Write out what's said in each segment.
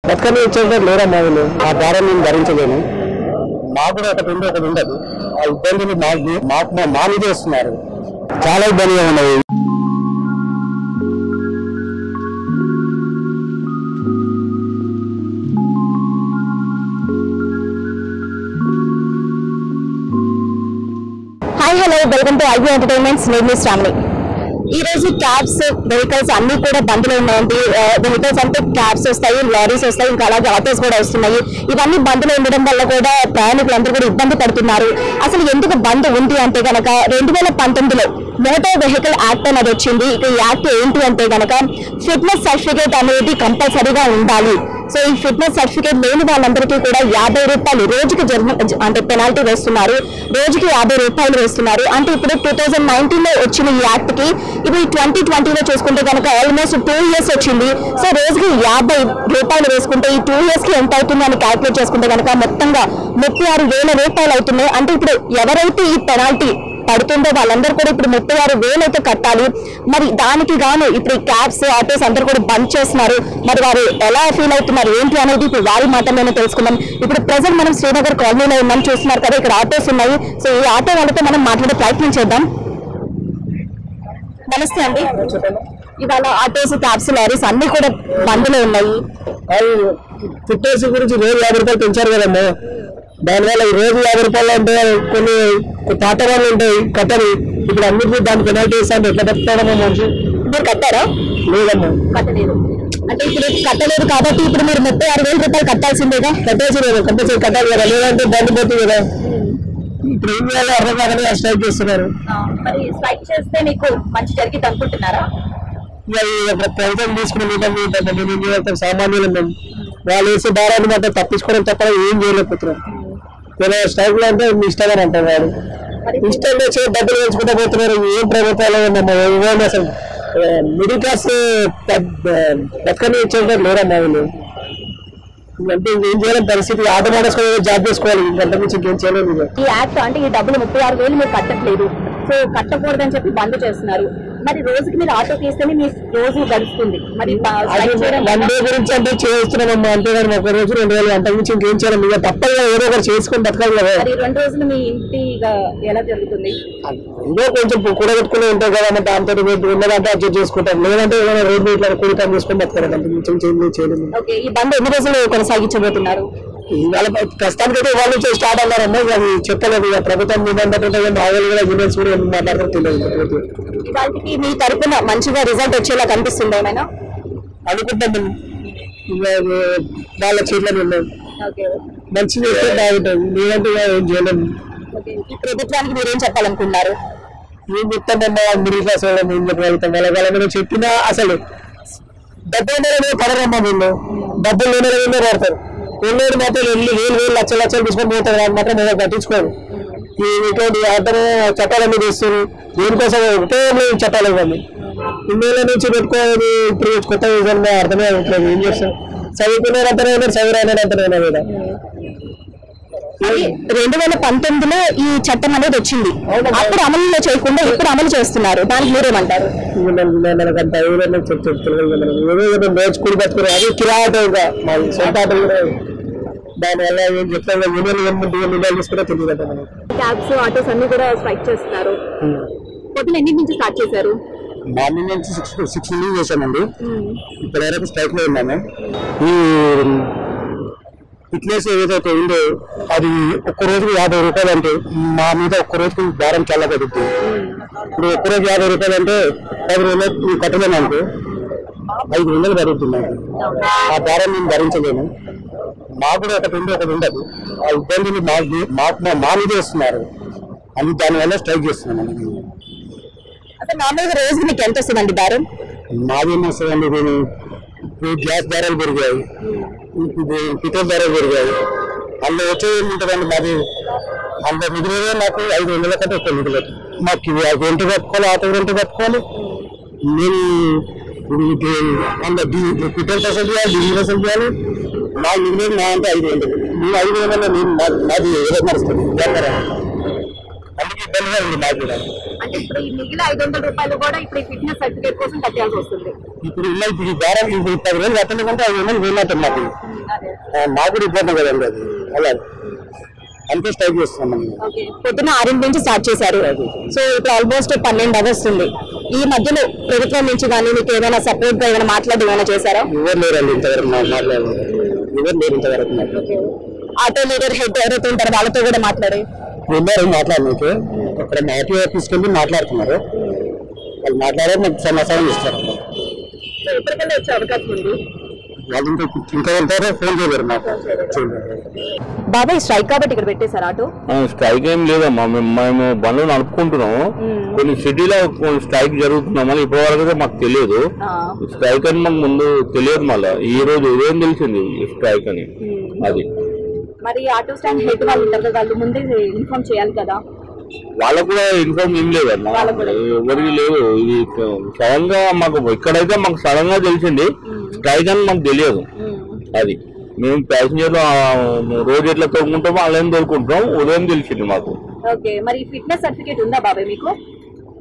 బతుకని ఇచ్చేది లేరా మామూలు ఆ భారం నేను భరించలేను. మాకు కూడా ఒకటి ఉండదు. ఆ ఇబ్బందులు మాకు మా మీద వస్తున్నారు. చాలా ఇబ్బందిగా ఉన్నాయి. Hi hello welcome to IB entertainments. నేను శ్రావణి. ఈ రోజు క్యాబ్స్ వెహికల్స్ అన్ని కూడా బంద్లో ఉన్నాయండి. వెహికల్స్ అంటే క్యాబ్స్ వస్తాయి, లారీస్ వస్తాయి, ఇంకా అలాగే ఆటోస్ కూడా వస్తున్నాయి. ఇవన్నీ బంద్లో ఉండడం వల్ల కూడా ప్రయాణికులందరూ కూడా ఇబ్బంది పడుతున్నారు. అసలు ఎందుకు బంద్ ఉంది అంటే గనక 2019లో మోటార్ వెహికల్ యాక్ట్ అనేది వచ్చింది. ఇక ఈ యాక్ట్ ఏంటి అంటే గనక ఫిట్నెస్ సర్టిఫికేట్ అనేది కంపల్సరీగా ఉండాలి. సో ఈ ఫిట్నెస్ సర్టిఫికేట్ లేని వాళ్ళందరికీ కూడా 50 రూపాయలు రోజుకి అంటే పెనాల్టీ వేస్తున్నారు. రోజుకి 50 రూపాయలు వేస్తున్నారు. అంటే ఇప్పుడు 2019లో వచ్చిన ఈ యాక్ట్ కి ఇప్పుడు 2020లో చూసుకుంటే కనుక ఆల్మోస్ట్ 2 years వచ్చింది. సో రోజుకి 50 రూపాయలు వేసుకుంటే ఈ 2 years కి ఎంత అవుతుంది అని క్యాల్కులేట్ చేసుకుంటే కనుక మొత్తంగా 36,000 రూపాయలు అవుతున్నాయి. అంటే ఇప్పుడు ఎవరైతే ఈ పెనాల్టీ పడుతుందో వాళ్ళందరూ కూడా ఇప్పుడు 36,000 అయితే కట్టాలి. మరి దానికి గాను ఇప్పుడు క్యాబ్స్ ఆటోస్ అందరూ కూడా బంద్ చేస్తున్నారు. మరి వారు ఎలా ఫీల్ అవుతున్నారు ఏంటి అనేది ఇప్పుడు వారి మాటల్లోనే తెలుసుకుందాం. ఇప్పుడు ప్రజెంట్ మనం శ్రీనగర్ కాలనీలో ఉన్నాం, చూస్తున్నారు కదా, ఇక్కడ ఆటోస్ ఉన్నాయి. సో ఈ ఆటో వాళ్ళతో మనం మాట్లాడే ప్రయత్నం చేద్దాం. నమస్తే అండి. ఇవాళ ఆటోస్, క్యాబ్స్, లారీస్ అన్ని కూడా బంద్లో ఉన్నాయి. ఫిట్నెస్ గురించి రోజు 50 రూపాయలు పెంచారు కదమ్మా. దానివల్ల ఈ రోజు 50 రూపాయలు అంటే కొన్ని పాత వాళ్ళు ఉంటాయి కట్టరు. ఇప్పుడు అన్నింటినీ దాని పెనాల్టీ ఇస్తాను ఎట్లా పెడతాడమ్మా మనిషి? మీరు కట్టారా? లేదమ్మా, కట్టలేదు. అంటే ఇప్పుడు కట్టలేదు కాబట్టి ఇప్పుడు మీరు 36,000 రూపాయలు కట్టాల్సిందేగా? కట్టాల్సిందే, కంపల్సరీ కట్టాలి కదా, లేదంటే బండి పోతుంది కదా. ఇప్పుడు ఏం చేయాలో అర్థం కాదని స్ట్రైక్ చేస్తున్నారు. మరి స్ట్రైక్ చేస్తే మీకు మంచి జరిగింది అనుకుంటున్నారా? ప్రభుత్వం తీసుకుని సామాన్యులు మేము వాళ్ళు వేసే భారాన్ని మాత్రం తప్పించుకోవడం తప్ప ఏం చేయలేకపోతున్నారు. స్ట్రైక్ లో అంటే మీ ఇష్టంగా అంటారు. వాడు ఇష్టంగా డబ్బులు వేసుకుంటూ పోతున్నారు. ఏం ప్రభుత్వాలు ఉన్నాము అసలు మిడిల్ క్లాస్ బతుకని ఇచ్చేది లేరమ్మా వీళ్ళు. అంటే ఏం చేయలేని పరిస్థితి. ఆటో మాడేసుకొని జాబ్ చేసుకోవాలి, ఇంకంత నుంచి ఇంకేం చేయలేదు. ఈ యాక్ట్ అంటే ఈ డబ్బులు 36,000 మీరు కట్టట్లేదు. సో కట్టకూడదని చెప్పి బంద్ చేస్తున్నారు. మరి రోజుకి మీరు ఆటో తీస్తేనే మీ రోజు గడుస్తుంది. మరి 1 డే గురించి అంటే చేస్తున్నామమ్మా. అంటే ఒక రోజు 2 వేలు, అంత నుంచి ఇంకేం చేయాలి. ఇక తప్పగా ఏదో ఒకటి చేసుకొని బతకాలి కదా. మరి 2 రోజులు మీ ఇంటి ఎలా జరుగుతుంది? ఏదో కొంచెం కూడగట్టుకునే ఉంటాయి కదా, దాంతో ఉన్నదంటే అడ్జస్ట్ చేసుకుంటాం. లేదంటే ఏదైనా రోడ్డు ఇట్లా కూలి పని చేసుకొని బతకాలి. అంత నుంచి చేయలేదు. ఓకే, ఈ బంద్ ఎన్ని రోజులు కొనసాగించబోతున్నారు? ఇవాళ ప్రస్తుతానికైతే వాళ్ళ నుంచి స్టార్ట్ అన్నారమ్మా. అది చెప్పలేదు. ఇక ప్రభుత్వం నిబంధనలు మామూలు కూడా యూనియన్స్ కూడా మాట్లాడతారు తెలియదు. ఇవాళకి మీ తరఫున మంచిగా రిజల్ట్ వచ్చేలా కనిపిస్తుంది ఏమైనా? అనుకుంటాం. వాళ్ళ చేతులను ఉన్నాం. మంచి చేస్తే బాగుంటుంది, లేదంటే ఏం చేయలేము. ఈ ప్రభుత్వానికి మీరేం చెప్పాలనుకున్నారు? ఏం చెప్తామమ్మా, మిడిల్ క్లాస్ వాళ్ళని ఏం చెప్పగలుగుతాం. వాళ్ళ చెప్పినా అసలు డబ్బులు లేనే పడరమ్మా. వీళ్ళు డబ్బులు లేనే పడతారు. కొన్నేడు మాత్రం వేలు లక్షలు తీసుకొని పోతారు. దాన్ని మాత్రం మేము పట్టించుకోరు. ఇటువంటి అతను చట్టాలన్నీ చేస్తారు. దేనికోసం ఉపయోగం లేని చట్టాలు ఇవ్వండి. ఇన్నేళ్ళ నుంచి పెట్టుకోవాలి. ఇప్పుడు కొత్త విషయంలో అర్థమే అవుతుంది. ఏం చేస్తారు? చదువుకునేంతనైనా చదువురానంతనైనా కూడా 2019లో ఈ చట్టం అనేది వచ్చింది. అప్పుడు అమలు చేయకుండా ఇప్పుడు అమలు చేస్తున్నారు. దానికి మీరేమంటారు? మనకంత ఏదో నేర్చుకుని బతుకున్నారు. అది కిరాటో ఇంకా మా సొంత ఆటలు కూడా. దానివల్ల ఏం చెప్తారు, యూనియన్ తీసుకుంటే తెలియదు కదా. క్యాబ్స్, ఆటోస్ అన్ని కూడా స్ట్రైక్ చేస్తున్నారు. పొద్దున ఎన్ని నుంచి స్టార్ట్ చేశారు? మార్నింగ్ నుంచి 6 నుంచి చేశామండి. ఇప్పుడు వరకు స్ట్రైక్ లో ఉన్నాము. ఈ ఫిట్నెస్ ఏదైతే ఉందో అది ఒక్క రోజుకి 50 రూపాయలు అంటే మా మీద ఒక్క రోజుకి భారం చాలా పెరుగుతుంది. ఇప్పుడు ఒక్క రోజు 50 రూపాయలు అంటే 10 రోజులు కట్టలేము అనుకో 500 పెరుగుతుంది. ఆ భారం నేను భరించలేను. మాకు కూడా ఒకటి ఉండదు. ఆ ఇబ్బందులు మా మీద వస్తున్నారు. అది దానివల్ల స్ట్రైక్ చేస్తున్నాను. అసలు మామూలుగా రోజుకి మీకు ఎంత వస్తుందండి భారం? మాదేం వస్తుందండి. నేను ఇప్పుడు గ్యాస్ ధరలు పెరిగాయి, పెట్రోల్ ధరలు పెరిగాయి. అందులో వచ్చేది ఏముంటుందండి మాది. అందులో మిగిలిన నాకు 500 కంటే ఎక్కువ మిగిలేదు. మాకు రెంట్ కట్టుకోవాలి, ఆటో రెంట్ కట్టుకోవాలి. నేను పెట్రోల్ పైసలు చేయాలి, డీజిల్ పైసలు చేయాలి. నాకు మిగిలేదు నా అంటే 500. 500 నేను నాది ఏదో నడుస్తుంది వ్యాపారం. అందుకే ఇబ్బందిగా ఉంది మాకు కూడా. అంటే ఇప్పుడు ఈ మిగిలిన 500 రూపాయలు కూడా ఇప్పుడు ఫిట్నెస్ సర్టిఫికేట్ కోసం కట్టాల్సి వస్తుంది. ఇప్పుడు ఈ దారం ఇప్పుడు 10,000 కట్టలేకుంటే 5,000 వెళ్ళినట్టు మాకు మాకు కూడా ఇబ్బంది కదండి అది. అలా అంతే స్ట్రైక్ చేస్తున్నాం. పొద్దున్న 6 నుంచి స్టార్ట్ చేశారు. సో ఇప్పుడు ఆల్మోస్ట్ 12 అవర్స్ ఉంది. ఈ మధ్యలో ప్రభుత్వం నుంచి కానీ మీకు ఏమైనా సపరేట్ గా ఏమైనా మాట్లాడి ఏమైనా చేశారా? ఎవరు లేరండి ఇంతవరకు మాట్లాడారు. ఎవరు లేరు ఇంతవరకు. ఆటో లీడర్ హెడ్ ఎవరైతే ఉంటారో వాళ్ళతో కూడా మాట్లాడి మాట్లాడడానికి అక్కడ ఆర్టీఓ ఆఫీస్కి వెళ్ళి మాట్లాడుతున్నారు. వాళ్ళు మాట్లాడే నాకు సమాచారం ఇస్తారు. ఎప్పటికల్లా వచ్చే అవకాశం ఉంది. వాళ్ళు ఇంకా వెళ్తారో ఫోన్ చేయలేరు నాకు. బాబాయ్ స్ట్రైక్ కాబట్టి ఇక్కడ పెట్టేశారు ఆటో? స్ట్రైక్ ఏం లేదమ్మా, మేము బండ్లు నడుపుకుంటున్నాము. కొన్ని సిటీలో స్ట్రైక్ జరుగుతున్నాం, మళ్ళీ ఇప్పటి వరకు మాకు తెలియదు స్ట్రైక్ అని. మాకు ముందు తెలియదు, మళ్ళీ ఈ రోజు ఉదయం తెలిసింది స్ట్రైక్ అని. అది మరి ఆటో స్టాండ్ హెడ్ వాళ్ళు ఉంటారు కదా, వాళ్ళు ముందే ఇన్ఫార్మ్ చేయాలి కదా. వాళ్ళకు కూడా ఇన్ఫార్మ్ ఏం లేదమ్మా, ఎవరికి లేదు. ఇది సడన్ గా మాకు ఇక్కడైతే మాకు సడన్ గా తెలిసింది స్ట్రైక్ అని మాకు తెలియదు. అది మేము ప్యాసింజర్లు రోజు ఎట్లా తోడుకుంటామో అలా తోడుకుంటాం, ఉదయం తెలిసింది మాకు. ఓకే, మరి ఫిట్నెస్ సర్టిఫికేట్ ఉందా బాబాయ్ మీకు?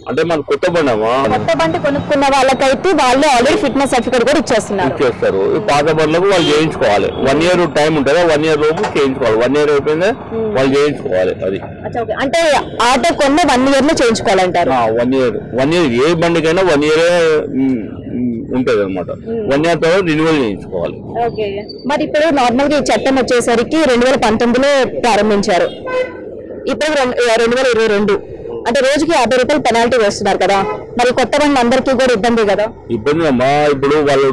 అంటే మనకు కొత్త బండి అమ్మా, కొత్త బండి కొనుక్కున్న వాళ్ళకైతే వాళ్ళు ఆల్రెడీ ఫిట్నెస్ సర్టిఫికేట్ కూడా ఇచ్చేస్తారు. పాత బండ్లకు వాళ్ళు చేయించుకోవాలి. 1 year టైం ఉంటుంది, 1 year లోపు చేయించుకోవాలి. 1 year అయిపోయిందే వాళ్ళు చేయించుకోవాలి. అది అంటే ఆటో కొన్న 1 year లో చేయించుకోవాలంటారు. 1 year ఏ బండికైనా 1 year ఉంటది అనమాట. 1 year తర్వాత రెన్యువల్ చేయించుకోవాలి. ఓకే, మరి ఇప్పుడు నార్మల్ గా ఈ చట్టం వచ్చేసరికి 2019లో ప్రారంభించారు. ఇప్పుడు 2022 అంటే రోజుకి 50 రూపాయలు పెనాల్టీ వేస్తున్నారు కదా. మరి కొత్త బండి అందరికీ కూడా ఇబ్బంది కదా. ఇబ్బంది అమ్మా, ఇప్పుడు వాళ్ళు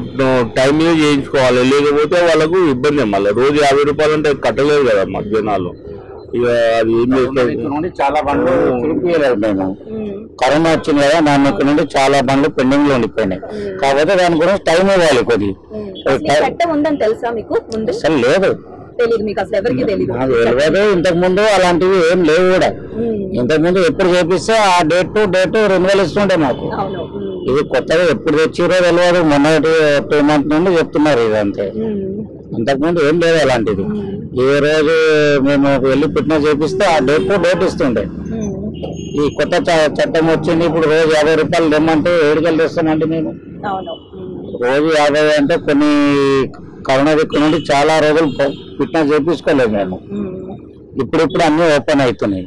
టైం మీద చేయించుకోవాలి, లేకపోతే వాళ్ళకు ఇబ్బంది అమ్మా. రోజు 50 రూపాయలు అంటే కట్టలేదు కదా మా జనాలు. ఇక అది ఏం చేస్తుంది. చాలా బండ్లు తిరిగిపోయలేదు. మేము కరోనా వచ్చింది కదా, దాని ఇక్కడ నుండి చాలా బండ్లు పెండింగ్ లో ఉండిపోయినాయి. కాకపోతే దాని గురించి టైం ఇవ్వాలి కొద్ది. చట్టం ఉందని తెలుసా మీకు? ముందు అసలు లేదు, తెలియదు మీకు, అసలు ఎవరికి తెలియదు. ఇంతకు ముందు అలాంటివి ఏం లేవు కూడా. ఇంతకు ముందు ఎప్పుడు చేపిస్తే ఆ డేట్ టు డేట్ రెన్యువల్ ఇస్తుండే మాకు. ఇది కొత్తగా ఎప్పుడు తెచ్చిరో తెలియదు. మొన్న 2 months నుండి చెప్తున్నారు ఇదంతే. ఇంతకుముందు ఏం లేదు అలాంటిది. ఏ రోజు మేము వెళ్ళి ఫిట్నెస్ చేపిస్తే ఆ డేట్ టు డేట్ ఇస్తుండే. ఈ కొత్త చట్టం వచ్చింది, ఇప్పుడు రోజు 50 రూపాయలు తెమ్మంటే ఏడుకెళ్ళి తెస్తామండి మేము. రోజు 50 అంటే కొన్ని కరోనా దిక్కు నుండి చాలా రోజులు ఫిట్నెస్ చేయించుకోలేదు మేము. ఇప్పుడు అన్ని ఓపెన్ అవుతున్నాయి.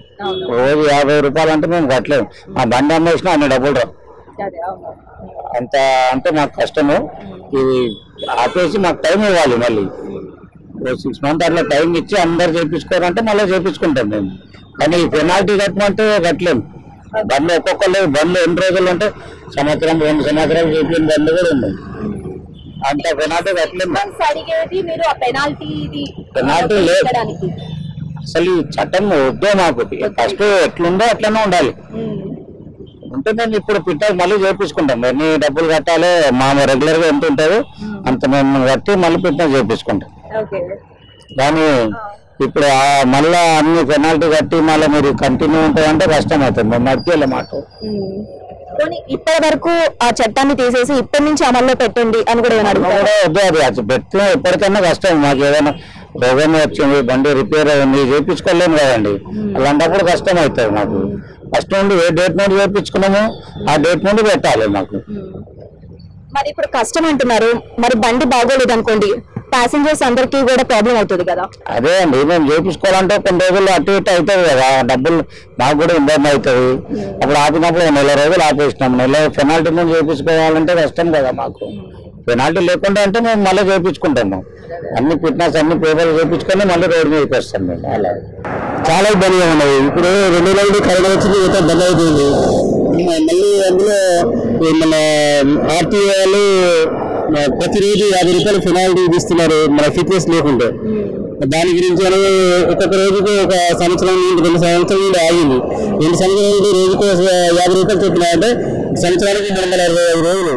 రోజు 50 రూపాయలు అంటే మేము కట్టలేము. మా బండి అమ్మేసినా అన్ని డబ్బులు రావు. అంత అంటే మాకు కష్టము. ఇది ఆపేసి మాకు టైం ఇవ్వాలి. మళ్ళీ 6 months అట్లా టైం ఇచ్చి అందరు చేయించుకోవాలంటే మళ్ళీ చేయించుకుంటాం మేము. కానీ ఈ పెనాల్టీ కట్టమంటే కట్టలేము. బండ్లు ఒక్కొక్కరు బండ్లు ఎన్ని రోజులు అంటే సంవత్సరం 2 సంవత్సరాలు చేపిన బండ్లు కూడా ఉన్నాయి. అంత పెనాల్టీ కట్టలేము. పెనాల్టీ లేదు అసలు. ఈ చట్టం వద్దే మాకు. ఫస్ట్ ఎట్లుందో అట్లనే ఉండాలి. ఉంటే మేము ఇప్పుడు ఫిట్నెస్ మళ్ళీ చేయించుకుంటాం. ఎన్ని డబ్బులు కట్టాలి, మా రెగ్యులర్ గా ఎంత ఉంటుంది అంత మేము కట్టి మళ్ళీ ఫిట్నెస్ చేయించుకుంటాం. కానీ ఇప్పుడు మళ్ళా అన్ని పెనాల్టీ కట్టి మళ్ళీ మీరు కంటిన్యూ ఉంటుందంటే కష్టం అవుతుంది. మేము నడిచేయాలి మాకు. ఇప్పటి వరకు ఆ చట్టాన్ని తీసేసి ఇప్పటి నుంచి అమల్లో పెట్టండి అని కూడా వద్దు. అది పెడితే ఎప్పటికైనా కష్టం. మాకు ఏదైనా రోగం వచ్చింది, బండి రిపేర్ అయింది, చేయించుకోలేము కదండి. అలాంటప్పుడు కష్టం అవుతుంది మాకు. ఫస్ట్ నుండి ఏ డేట్ నుండి చేయించుకున్నామో ఆ డేట్ నుండి పెట్టాలి మాకు. మరి ఇప్పుడు కష్టం అంటున్నారు, మరి బండి బాగోలేదు అనుకోండి, ప్యాసింజర్స్ అందరికీ కూడా ప్రాబ్లం అవుతుంది కదా. అదే అండి, మేము చేయించుకోవాలంటే కొన్ని రోజులు అటు ఇటు అవుతుంది కదా, డబ్బులు మాకు కూడా ఇబ్బంది అవుతుంది. అప్పుడు ఆపినప్పుడు 1 రోజులు ఆపేసినాం. పెనాల్టీ నుంచి చేయించుకోవాలంటే కష్టం కదా మాకు. పెనాల్టీ లేకుండా అంటే మేము మళ్ళీ చేయించుకుంటాము. అన్ని ఫిట్నెస్ అన్ని పేపర్లు చేయించుకొని మళ్ళీ రోడ్డు మీదకి వస్తాం మేము. అలా చాలా ఇబ్బందిగా ఉన్నది. ఇప్పుడు 2 రోజులు కరోనా వచ్చింది, ఇంత బంద్ అయిపోయింది. మళ్ళీ అందులో మన ఆర్టీఓ వాళ్ళు ప్రతిరోజు 50 రూపాయలు పెనాల్టీ ఇస్తున్నారు మన ఫిట్నెస్ లేకుంటే. దాని గురించి ఒక్కొక్క రోజుకు 1 సంవత్సరం నుండి 2 సంవత్సరాల నుండి ఆగింది. 2 సంవత్సరాల నుండి రోజుకు 50 రూపాయలు చెప్పినారంటే సంవత్సరానికి 365 రోజులు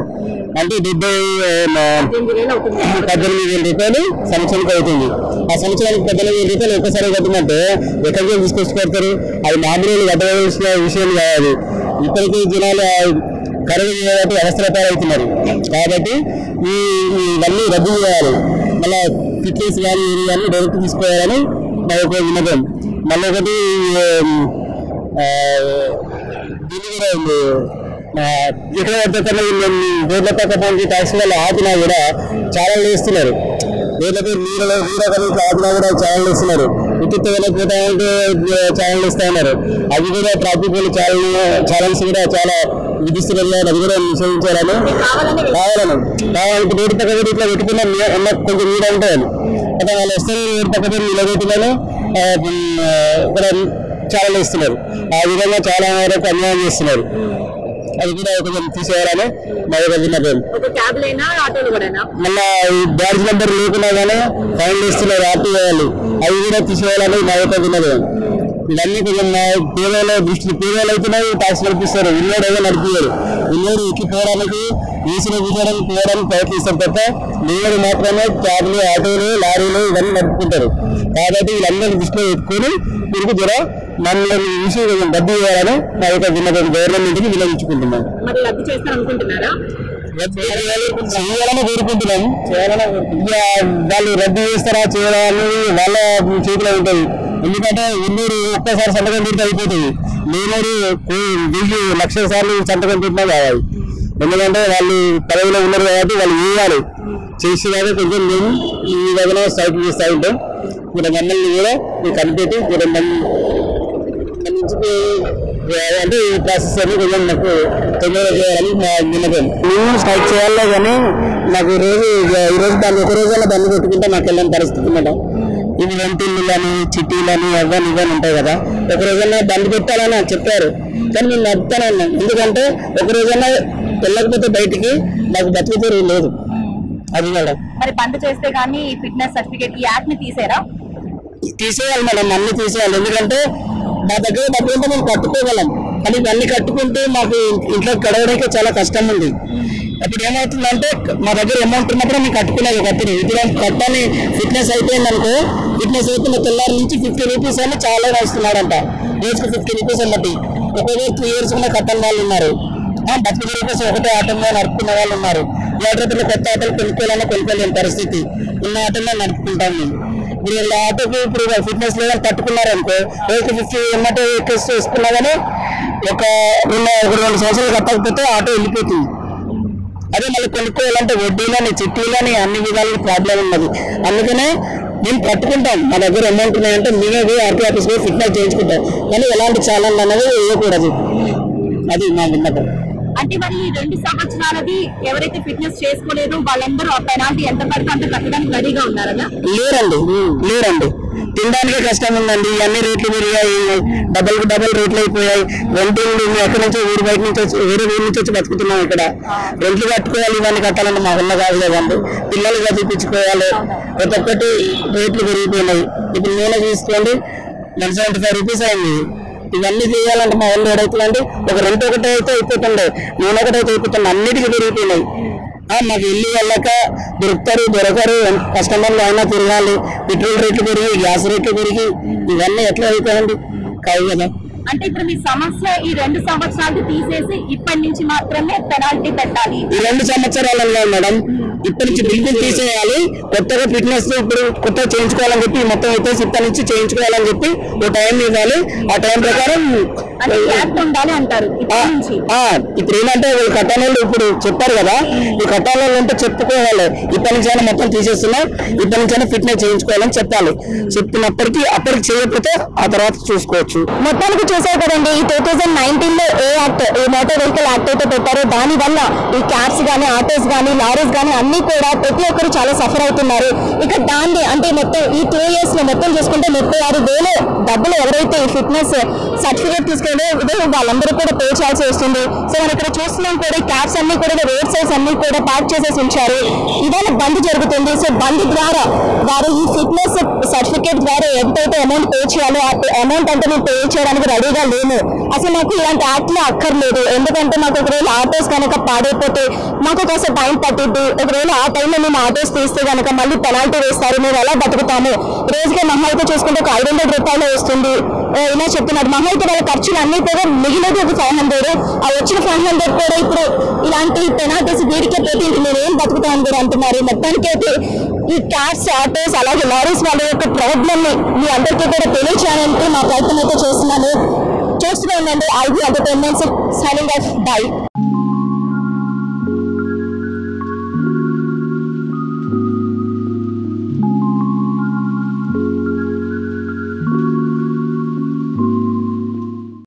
అంటే 18,000 రూపాయలు సంవత్సరానికి అవుతుంది. ఆ సంవత్సరానికి 18,000 రూపాయలు ఒక్కసారి కట్టినట్టే ఎక్కడికి తీసుకొచ్చుకొస్తారు. అది మామూలు కట్టవలసిన విషయం కాదు. ఇప్పటికీ జనాలు కరోనా అవసరపాలు అవుతున్నారు. కాబట్టి ఇవన్నీ రద్దు చేయాలి. మళ్ళీ ఫిట్నెస్ కానీ ఏరియాని డైరెక్ట్ తీసుకోవాలని నా ఒక విన్నపం. మళ్ళీ ఒకటి దీని కూడా ఉంది. ఇక్కడ రోడ్ల పక్క ట్యాక్సీ వాళ్ళు ఆపినా కూడా చాలా వేస్తున్నారు. రోడ్లపై నీళ్ళలో ఆపినా కూడా చాలా వేస్తున్నారు. ఉచిత వెళ్ళకపోతే ఛానల్ ఇస్తా ఉన్నారు. అది కూడా ట్రాఫిక్ వాళ్ళు ఛానల్స్ కూడా చాలా విధిస్తున్నారు. అది కూడా నిషేధించాలని కావాలంటే రోడ్డు పక్క ఇట్లా పెట్టుకున్నా కొంచెం నీడ ఉంటాయని అదే వాళ్ళు వస్తారు. రోడ్డు పక్క నిలబెట్టుకొని ఇక్కడ ఛానల్ ఇస్తున్నారు. ఆ విధంగా చాలా వరకు అన్యాయం చేస్తున్నారు. అది కూడా కొంచెం తీసేయాలని మా విన్నపం. మళ్ళా బ్యాడ్జ్ నెంబర్ లేకున్నా కానీ ఫైన్ ఇస్తున్నారు ఆర్టీ వాళ్ళు. అవి కూడా తీసేయాలని మా యొక్క విన్నపం. ఇవన్నీ కొంచెం పేదలు అవుతున్నాయి. ట్యాక్స్ నడిపిస్తారు. ఇన్నోడు ఏదో నడిపిస్తారు. ఇన్నోడు ఎక్కిపోవడానికి ఈసీలో కూర్చోడానికి పోవడానికి ప్రయత్నిస్తారు తప్ప ఇన్నోడు మాత్రమే క్యాబ్లు ఆటోలు లారీలు ఇవన్నీ నడుపుకుంటారు. కాబట్టి వీళ్ళందరినీ దృష్టిలో పెట్టుకొని తిరిగి జర మనల్ని చూసి రద్దు చేయాలని మా యొక్క విన్నపం గవర్నమెంట్కి వినియోగించుకుంటున్నాం. చేయాలని కోరుకుంటున్నాం. వాళ్ళు రద్దు చేస్తారా చేయాలా అనేది వాళ్ళ చేతిలో ఉంటుంది. ఎందుకంటే ఉన్నూరు ఒక్కసారి సంతకం పెడితే అయిపోతుంది. లేనూరు 1000 లక్షల సార్లు సంతకం పెట్టినా కావాలి. ఎందుకంటే వాళ్ళు పదవిలో ఉన్నారు కాబట్టి వాళ్ళు వేయాలి. చేసేదాకా కొంచెం మేము ఈ విధంగా స్ట్రైక్ చేస్తూ ఉంటాం. ఇక్కడ మమ్మల్ని కూడా కనిపెట్టి అంటే ఈ ప్రాసెస్ అని కొంచెం నాకు తొందరగా చేయాలని మా విన్నపం. మేము స్ట్రైక్ చేయాలి కానీ నాకు ఈరోజు దాన్ని ఒక రోజుల్లో బంద్ పెట్టుకుంటే నాకు వెళ్ళని పరిస్థితి మేడం. ఇవి వెంటిల్లులని చిట్టీలని అవన్నీ ఇవన్నీ ఉంటాయి కదా. ఒక రోజన్నా బంద్ పెట్టాలని చెప్పారు కానీ నేను నడుపుతానన్నాను. ఎందుకంటే ఒక రోజన్నా వెళ్ళకపోతే బయటికి నాకు బతుకుతూ లేదు. అది మేడం మరి బంద్ చేస్తే కానీ ఫిట్నెస్ సర్టిఫికేట్ ఈ యాక్ట్ ని తీసేయాలి మేడం. అన్ని తీసేయాలి. ఎందుకంటే మా దగ్గర డబ్బు ఉంటే మేము కట్టుకోగలం కానీ ఇవన్నీ కట్టుకుంటే మాకు ఇంట్లో గడవడానికి చాలా కష్టం ఉంది. అప్పుడు ఏమవుతుందంటే మా దగ్గర అమౌంట్ ఉన్నప్పుడు మేము కట్టుకునేది ఒకప్పుడు. ఇప్పుడు కట్టాలి ఫిట్నెస్ అయిపోయింది అనుకో. ఫిట్నెస్ అయిపోయిన తెల్లారి నుంచి 50 రూపీస్ అని చాలా వస్తున్నాడంట. రోజుకి 50 రూపీస్ అన్నట్టు. ఒక్కొక్క 3 years కూడా కట్టని వాళ్ళు ఉన్నారు. 30 రూపీస్ ఒకటే ఆటంగా నడుపుకునే వాళ్ళు ఉన్నారు. 7 రూపాయలు కొత్త ఆటలు కొనుక్కోవాలన్నా కొనుక్కోలేని పరిస్థితి. ఉన్న ఆటల్లో నడుపుకుంటాం మేము. మీరు ఆటోకి ఇప్పుడు ఫిట్నెస్ లెవెల్ కట్టుకున్నారు అనుకో రోజుకి 50 ఎమ్మటే వేసుకున్నా కానీ ఒక 2 సంవత్సరాలు కట్టకపోతే ఆటో వెళ్ళిపోతుంది. అదే మళ్ళీ కొనుక్కోవాలంటే వడ్డీలని చిట్టీలని అన్ని విధాలుగా ప్రాబ్లం ఉన్నది. అందుకనే మేము కట్టుకుంటాం. మా దగ్గర అమౌంట్ ఉన్నాయంటే మేమే పోయి ఆర్టీ ఆఫీస్ పోయి ఫిట్నెస్ చేయించుకుంటాం. కానీ ఎలాంటి ఛానల్ అనేది వేయకూడదు. అది మా విన్నపం. అంటే మరి 2 సంవత్సరాలది ఎవరైతే ఫిట్నెస్ చేసుకోలేదు వాళ్ళందరూ ఆ పెనాల్టీ ఎంత పడితే అంత కట్టడానికి రెడీగా ఉన్నారన్నా? లేరండి. తినడానికే కష్టం ఉందండి. ఇవన్నీ రేట్లు పెరిగాయి. డబల్ రేట్లు అయిపోయాయి. రెంట్లు ఎక్కడి నుంచి ఊరు బయట నుంచి వచ్చి వేరే ఊరి నుంచి వచ్చి బతుకుతున్నాం. ఇక్కడ రెంట్లు కట్టుకోవాలి. ఇవన్నీ కట్టాలంటే మా వల్ల కాదు కదండి. పిల్లలు చదివించుకోవాలి. ప్రతి ఒక్కటి రేట్లు పెరిగిపోయినాయి. ఇప్పుడు నూనె తీసుకోండి 175 రూపీస్ అయింది. ఇవన్నీ చేయాలంటే మా వాళ్ళు ఏడవుతుందండి. ఒక రెంట్ ఒకటే అయితే అయిపోతుండే, నూనె ఒకటే అయితే అయిపోతుంది. అన్నిటికీ పెరిగిపోయినాయి. మాకు ఇల్లు వెళ్ళక దొరకరు. కస్టమర్లు అయినా తిరగాలి. పెట్రోల్ రేట్లు పెరిగి గ్యాస్ రేట్లు పెరిగి ఇవన్నీ ఎట్లా అవుతాయండి? కాదు కదా. అంటే ఇప్పుడు మీ సమస్య ఈ 2 సంవత్సరాలు తీసేసి ఇప్పటి నుంచి మాత్రమే పెనాల్టీ పెట్టాలి. ఈ 2 సంవత్సరాలలో మేడం ఇప్పటి నుంచి బిల్కుల్ తీసేయాలి. కొత్తగా ఫిట్నెస్ ఇప్పుడు కొత్తగా చేయించుకోవాలని చెప్పి మొత్తం అయితే ఇప్పటి నుంచి చేయించుకోవాలని చెప్పి ఒక టైం ఇవ్వాలి. ఆ టైం ప్రకారం ఉండాలి అంటారు. ఇప్పుడు ఏంటంటే వీళ్ళు కట్టాలి ఇప్పుడు చెప్పారు కదా. ఈ కట్టాలి అంటే చెప్పుకోవాలి. ఇప్పటి నుంచి అయినా మొత్తం తీసేస్తున్నా ఇప్పటి నుంచి అయినా ఫిట్నెస్ చేయించుకోవాలని చెప్పాలి. చెప్పినప్పటికీ అప్పటికి చేయకపోతే ఆ తర్వాత చూసుకోవచ్చు. మొత్తానికి చూసారు కదండి. ఈ 2019లో ఏ యాక్ట్, ఈ మోటార్ వెహికల్ యాక్ట్ అయితే పెట్టారో దాని వల్ల ఈ క్యాబ్స్ కానీ ఆటోస్ కానీ లారీస్ కానీ అన్ని కూడా ప్రతి ఒక్కరు చాలా సఫర్ అవుతున్నారు. ఇక దాన్ని అంటే మొత్తం ఈ 2 years లో మొత్తం చూసుకుంటే 36,000 డబ్బులు ఎవరైతే ఈ ఫిట్నెస్ సర్టిఫికేట్ తీసుకుంటే వాళ్ళందరూ కూడా పే చేయాల్సి వస్తుంది. సో మనం ఇక్కడ చూస్తున్నాం కూడా క్యాబ్స్ అన్ని కూడా రోడ్ సైడ్స్ అన్ని కూడా పార్క్ చేసేసి ఉంచారు. ఇవాళ బంద్ జరుగుతుంది. సో బంద్ ద్వారా వారు ఈ ఫిట్నెస్ సర్టిఫికేట్ ద్వారా ఎంతైతే అమౌంట్ పే చేయాలో ఆ అమౌంట్ అంటే మేము పే చేయడానికి రెడీగా లేము. అసలు మాకు ఇలాంటి యాక్ట్లు అక్కర్లేదు. ఎందుకంటే మాకు ఒకవేళ ఆటోస్ కనుక పాడైపోతే మాకు కాస్త టైం పట్టిద్ది. ఒకవేళ ఆ టైంలో మేము ఆటోస్ తీస్తే కనుక మళ్ళీ పెనాల్టీ వేస్తారు. మేము ఎలా బతుకుతాము? రోజుకి మహా అయితే చూసుకుంటే ఒక 500 రూపాయలు వస్తుంది. ఇలా చెప్తున్నారు. మహా అయితే వాళ్ళ ఖర్చులు అన్ని కూడా మిగిలినది ఒక 500. ఆ వచ్చిన 500 కూడా ఇప్పుడు ఇలాంటి పెనాల్టీస్ వీడికే పెట్టి మేము ఏం బతుకుతామని కూడా అంటున్నారు. మొత్తానికి అయితే ఈ క్యాబ్స్ ఆటోస్ అలాగే లారీస్ వాళ్ళ యొక్క ప్రాబ్లమ్ ని మీ అందరికీ కూడా తెలియచేయాలంటే మా ప్రయత్నం అయితే చేస్తున్నాను. చూస్తూనే ఉండండి IB entertainments. Signing off by.